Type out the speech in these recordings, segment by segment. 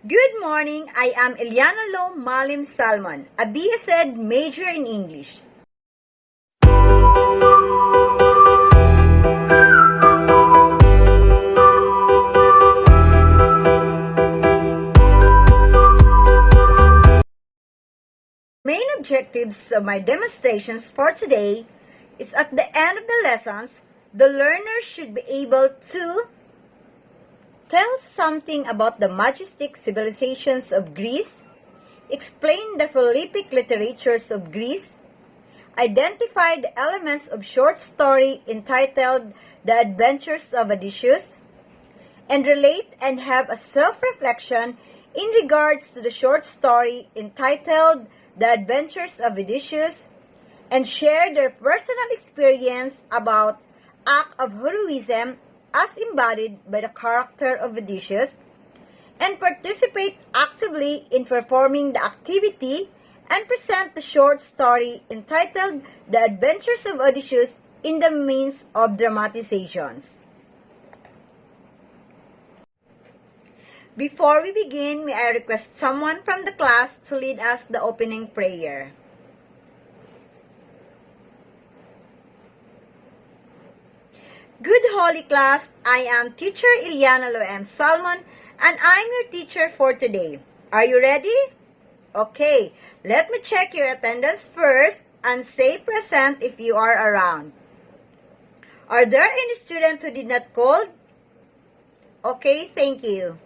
Good morning, I am Yllana Lou M, Salmon, a BSed major in English. Main objectives of my demonstrations for today is at the end of the lessons, the learner should be able to tell something about the majestic civilizations of Greece, explain the prolific literatures of Greece, identify the elements of short story entitled The Adventures of Odysseus, and relate and have a self-reflection in regards to the short story entitled The Adventures of Odysseus, and share their personal experience about act of heroism as embodied by the character of Odysseus, and participate actively in performing the activity and present the short story entitled The Adventures of Odysseus in the means of dramatizations. Before we begin, may I request someone from the class to lead us the opening prayer. Good Holy Class, I am teacher Yllana Lou M, Salmon, and I'm your teacher for today. Are you ready? Okay, let me check your attendance first and say present if you are around. Are there any students who did not call? Okay, thank you.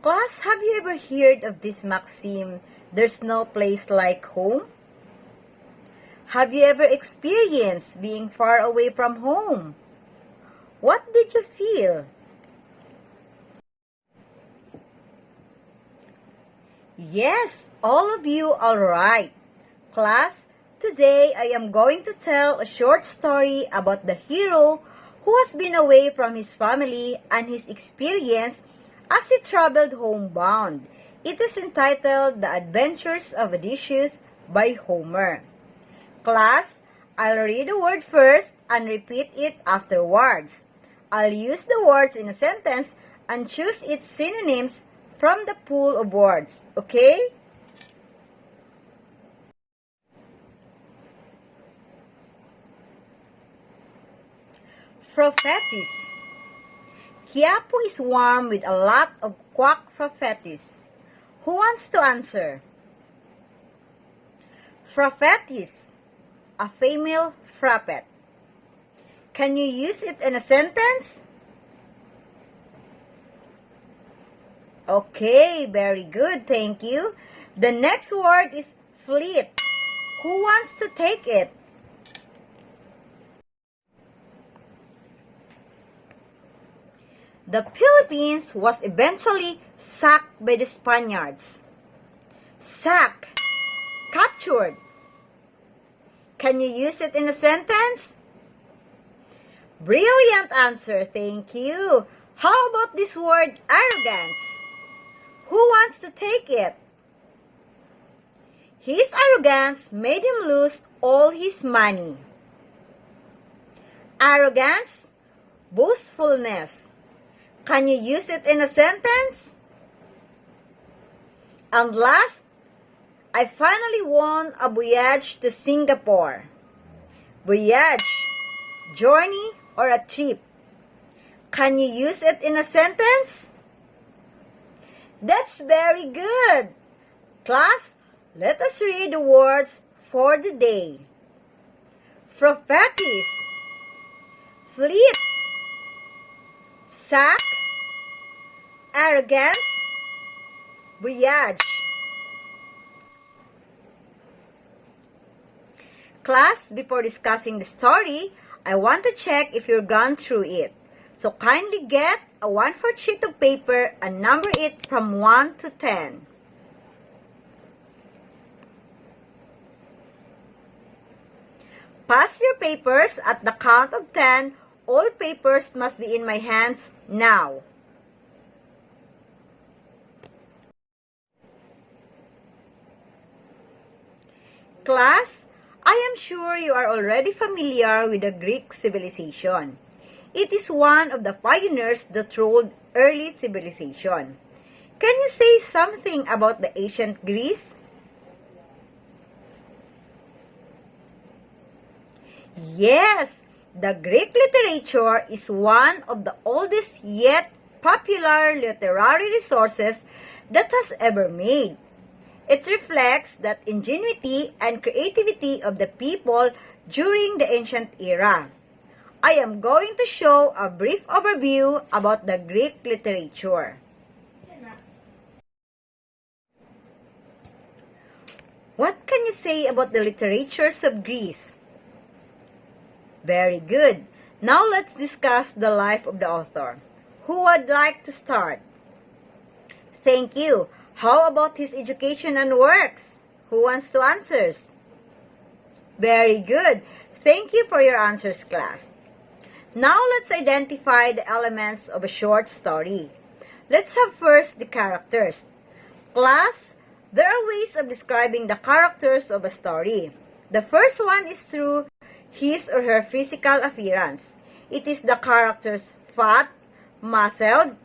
Class, have you ever heard of this maxim, there's no place like home? Have you ever experienced being far away from home? What did you feel? Yes, all of you are right. Class, today I am going to tell a short story about the hero who has been away from his family and his experience as he traveled homebound. It is entitled The Adventures of Odysseus by Homer. Class, I'll read the word first and repeat it afterwards. I'll use the words in a sentence and choose its synonyms from the pool of words, okay? Prophetis. Quiapo is warm with a lot of quack prophetis. Who wants to answer? Prophetis. A female frappet. Can you use it in a sentence? Okay, very good, thank you. The next word is fleet. Who wants to take it? The Philippines was eventually sacked by the Spaniards. Sack. Captured. Can you use it in a sentence? Brilliant answer, thank you. How about this word arrogance? Who wants to take it? His arrogance made him lose all his money. Arrogance, boastfulness. Can you use it in a sentence? And last, I finally won a voyage to Singapore. Voyage, journey, or a trip. Can you use it in a sentence? That's very good. Class, let us read the words for the day. Prophetis, fleet, sack, arrogance, voyage. Class, before discussing the story, I want to check if you've gone through it. So kindly get a 1/4 sheet of paper and number it from 1 to 10. Pass your papers at the count of 10. All papers must be in my hands now. Class, I am sure you are already familiar with the Greek civilization. It is one of the pioneers that ruled early civilization. Can you say something about the ancient Greece? Yes, the Greek literature is one of the oldest yet popular literary resources that has ever made. It reflects the ingenuity and creativity of the people during the ancient era. I am going to show a brief overview about the Greek literature. What can you say about the literatures of Greece? Very good. Now let's discuss the life of the author. Who would like to start? Thank you. How about his education and works? Who wants to answer? Very good. Thank you for your answers, class. Now let's identify the elements of a short story. Let's have first the characters. Class, there are ways of describing the characters of a story. The first one is through his or her physical appearance. It is the character's fat, muscled,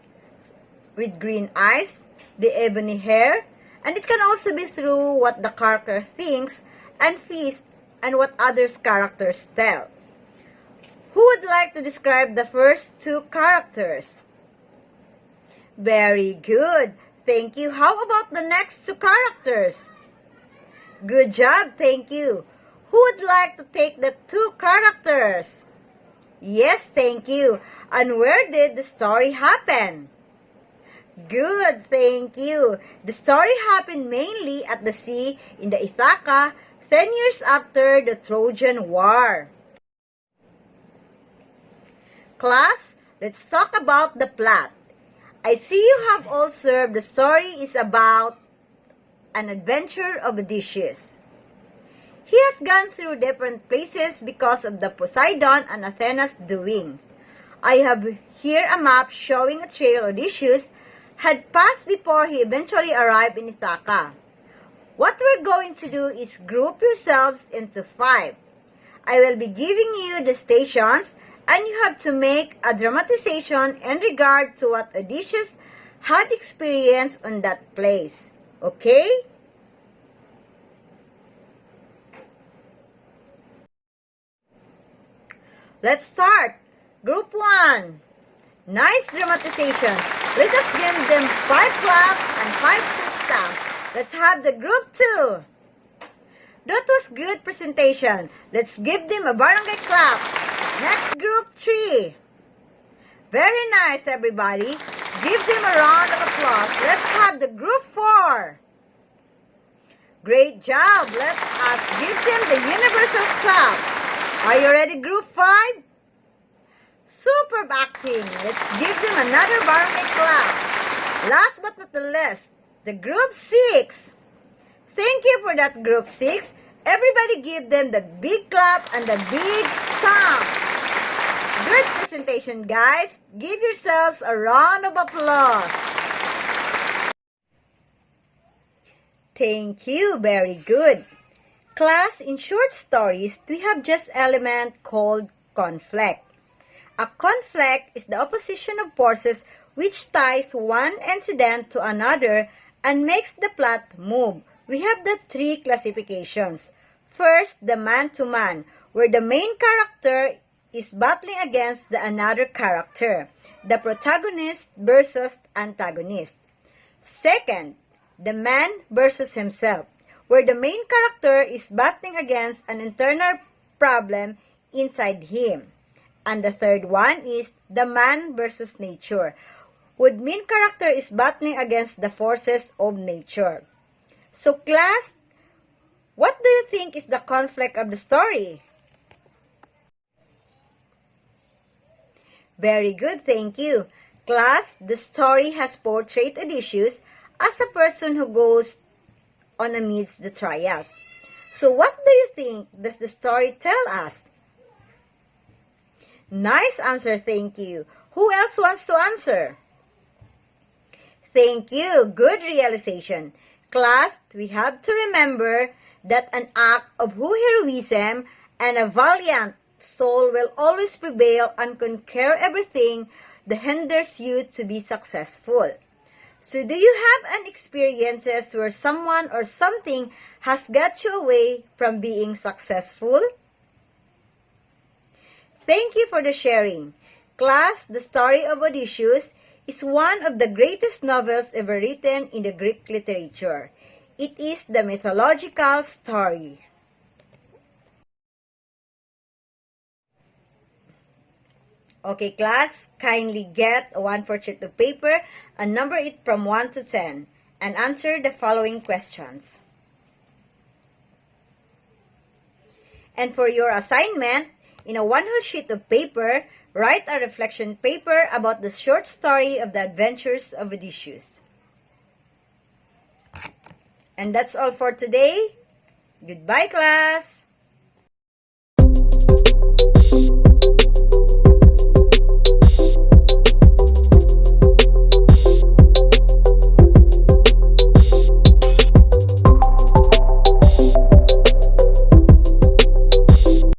with green eyes, the ebony hair, and it can also be through what the character thinks and feels and what others characters tell. Who would like to describe the first two characters? Very good. Thank you. How about the next two characters? Good job. Thank you. Who would like to take the two characters? Yes, thank you. And where did the story happen? Good, thank you. The story happened mainly at the sea in the Ithaca 10 years after the Trojan War. Class, let's talk about the plot. I see you have all observed the story is about an adventure of Odysseus. He has gone through different places because of the Poseidon and Athena's doing. I have here a map showing a trail Odysseus had passed before he eventually arrived in Ithaca. What we're going to do is group yourselves into 5. I will be giving you the stations and you have to make a dramatization in regard to what Odysseus had experienced on that place. Okay? Let's start. Group 1. Nice dramatization. Let us give them 5 claps and 5 foot stamps. Let's have the group 2. That was good presentation. Let's give them a barangay clap. Next group 3. Very nice, everybody. Give them a round of applause. Let's have the group 4. Great job. Let us give them the universal clap. Are you ready, group 5? Superb acting. Let's give them another barangay clap. Last but not the least, the group 6. Thank you for that, group 6. Everybody give them the big clap and the big stamp. Good presentation, guys. Give yourselves a round of applause. Thank you. Very good. Class, in short stories, we have just element called conflict. A conflict is the opposition of forces which ties one incident to another and makes the plot move. We have the 3 classifications. First, the man-to-man, where the main character is battling against the another character, the protagonist versus antagonist. Second, the man versus himself, where the main character is battling against an internal problem inside him. And the third one is the man versus nature, where the main character is battling against the forces of nature. So class, what do you think is the conflict of the story? Very good, thank you. Class, the story has portrayed Odysseus as a person who goes on amidst the trials. So what do you think does the story tell us? Nice answer, thank you. Who else wants to answer? Thank you, good realization. Class, we have to remember that an act of heroism and a valiant soul will always prevail and conquer everything that hinders you to be successful. So do you have an experiences where someone or something has got you away from being successful? Thank you for the sharing. Class, the story of Odysseus is one of the greatest novels ever written in the Greek literature. It is the mythological story. Okay, class, kindly get a 1/4 sheet of paper and number it from 1 to 10 and answer the following questions. And for your assignment, in a 1/2 sheet of paper, write a reflection paper about the short story of the adventures of Odysseus. And that's all for today. Goodbye, class!